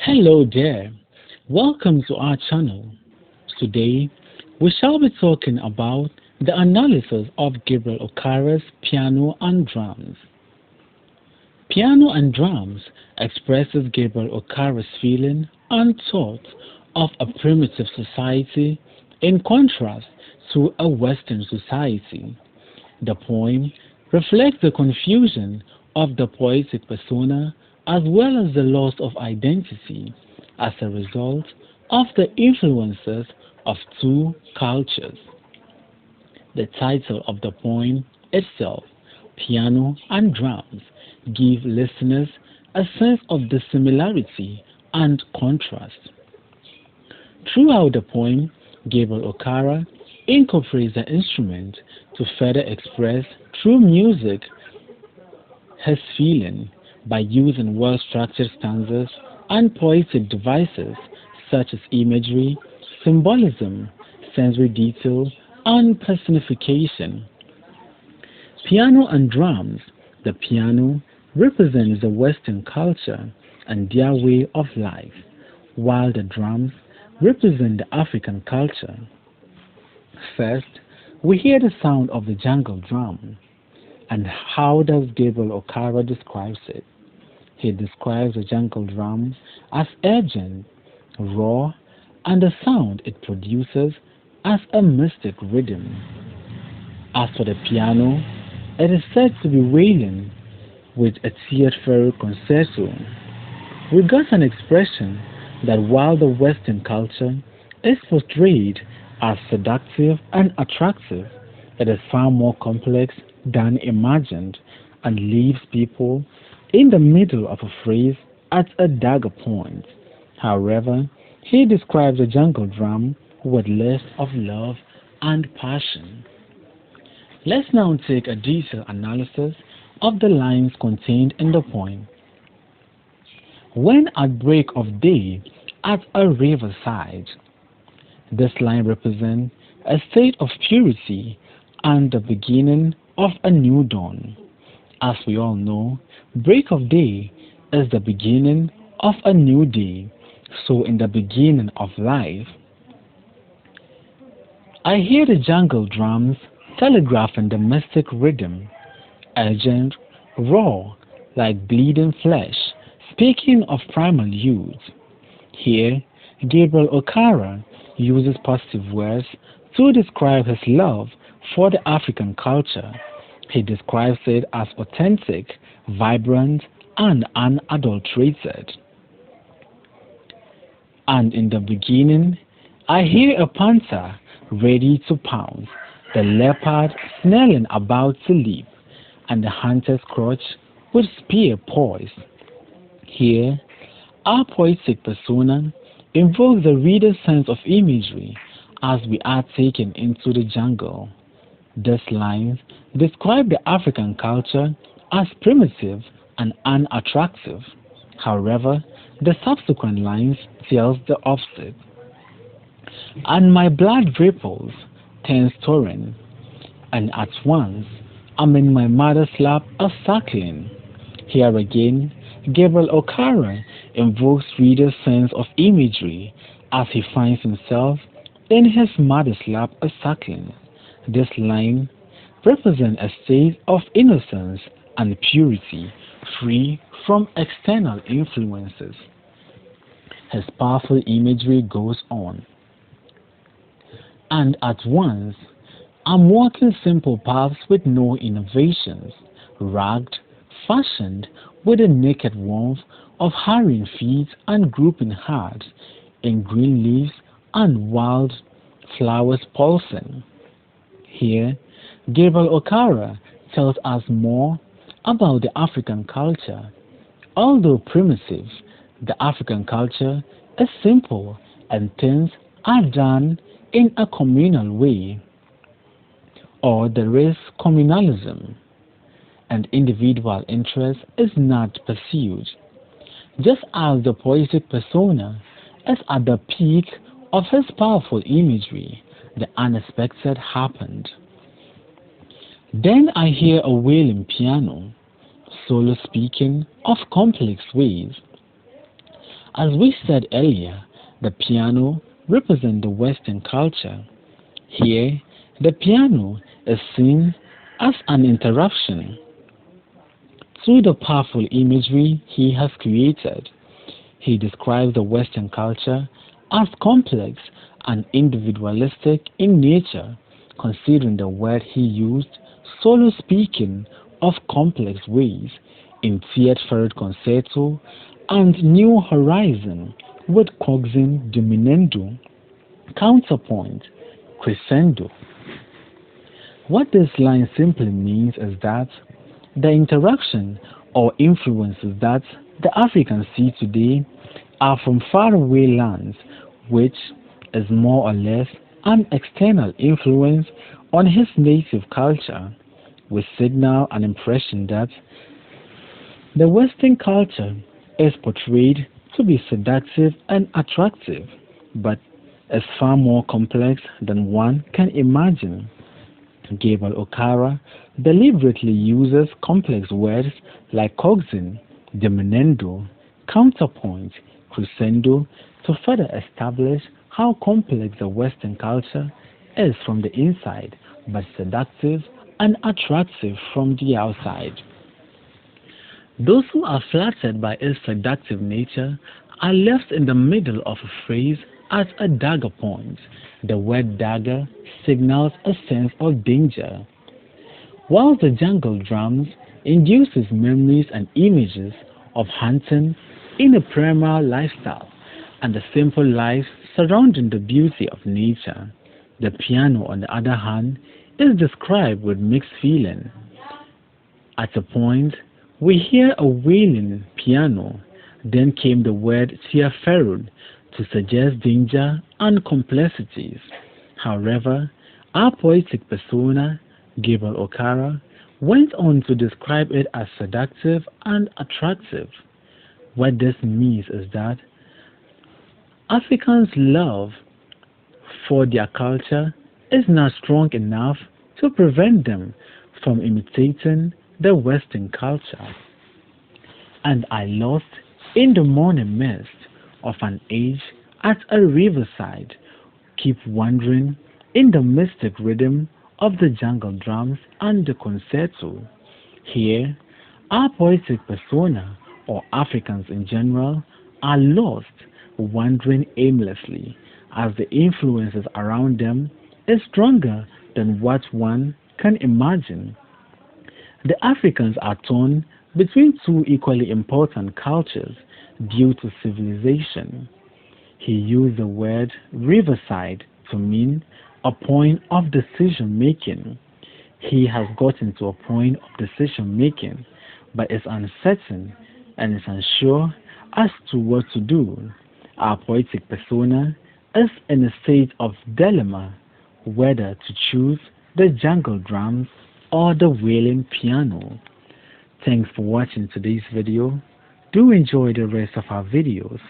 Hello there. Welcome to our channel. Today, we shall be talking about the analysis of Gabriel Okaras' piano and drums. Piano and drums expresses Gabriel Okaras' feeling and thought of a primitive society in contrast to a Western society. The poem reflects the confusion of the poetic persona as well as the loss of identity as a result of the influences of two cultures. The title of the poem itself, Piano and Drums, give listeners a sense of the similarity and contrast. Throughout the poem, Gabriel Okara incorporates the instrument to further express through music his feeling by using well-structured stanzas and poetic devices such as imagery, symbolism, sensory detail, and personification. Piano and drums. The piano represents the Western culture and their way of life, while the drums represent the African culture. First, we hear the sound of the jungle drum. And how does Gabriel Okara describes it? He describes the jungle drum as urgent, raw, and the sound it produces as a mystic rhythm. As for the piano, it is said to be wailing with a theatrical concerto. We got an expression that while the Western culture is portrayed as seductive and attractive, it is far more complex than imagined and leaves people in the middle of a phrase at a dagger point. However, he describes the jungle drum with less of love and passion. Let's now take a detailed analysis of the lines contained in the poem. When at break of day at a riverside. This line represents a state of purity and the beginning of a new dawn. As we all know, break of day is the beginning of a new day. So in the beginning of life, I hear the jungle drums telegraphing the mystic rhythm, urgent, raw, like bleeding flesh, speaking of primal youth. Here, Gabriel Okara uses positive words to describe his love for the African culture. He describes it as authentic, vibrant, and unadulterated. And in the beginning, I hear a panther ready to pounce, the leopard snarling about to leap, and the hunter's crouch with spear poised. Here, our poetic persona invokes the reader's sense of imagery as we are taken into the jungle. These lines describe the African culture as primitive and unattractive. However, the subsequent lines tells the opposite. And my blood ripples, turns torrent, and at once I'm in my mother's lap a suckling. Here again, Gabriel Okara invokes reader's sense of imagery as he finds himself in his mother's lap a suckling. This line represents a state of innocence and purity, free from external influences. His powerful imagery goes on. And at once, I'm walking simple paths with no innovations, rugged, fashioned with the naked warmth of hurrying feet and grouping hearts in green leaves and wild flowers pulsing. Here, Gabriel Okara tells us more about the African culture. Although primitive, the African culture is simple and things are done in a communal way, or there is communalism, and individual interest is not pursued. Just as the poetic persona is at the peak of his powerful imagery, the unexpected happened. Then I hear a wailing piano, solo speaking of complex ways. As we said earlier, the piano represents the Western culture. Here, the piano is seen as an interruption through the powerful imagery he has created. He describes the Western culture as complex and individualistic in nature, considering the word he used, solo speaking of complex ways in Third Concerto and New Horizon with coaxing diminuendo, counterpoint, crescendo. What this line simply means is that the interaction or influences that the Africans see today are from faraway lands, which is more or less an external influence on his native culture, we signal an impression that the Western culture is portrayed to be seductive and attractive, but is far more complex than one can imagine. Gabriel Okaras deliberately uses complex words like coaxing, diminuendo, counterpoint, crescendo to further establish how complex the Western culture is from the inside, but seductive and attractive from the outside. Those who are flattered by its seductive nature are left in the middle of a phrase at a dagger point. The word dagger signals a sense of danger, while the jungle drums induces memories and images of hunting in a primal lifestyle and the simple life surrounding the beauty of nature. The piano, on the other hand, is described with mixed feeling. At a point, we hear a wailing piano, then came the word tearful to suggest danger and complexities. However, our poetic persona, Gabriel Okaras, went on to describe it as seductive and attractive. What this means is that Africans' love for their culture is not strong enough to prevent them from imitating the Western culture. And I lost in the morning mist of an age at a riverside, keep wandering in the mystic rhythm of the jungle drums and the concerto. Here, our poetic persona, or Africans in general, are lost, wandering aimlessly, as the influences around them is stronger than what one can imagine. The Africans are torn between two equally important cultures due to civilization. He used the word riverside to mean a point of decision making. He has gotten to a point of decision making, but is uncertain and is unsure as to what to do. Our poetic persona is in a state of dilemma whether to choose the jungle drums or the wailing piano. Thanks for watching today's video. Do enjoy the rest of our videos.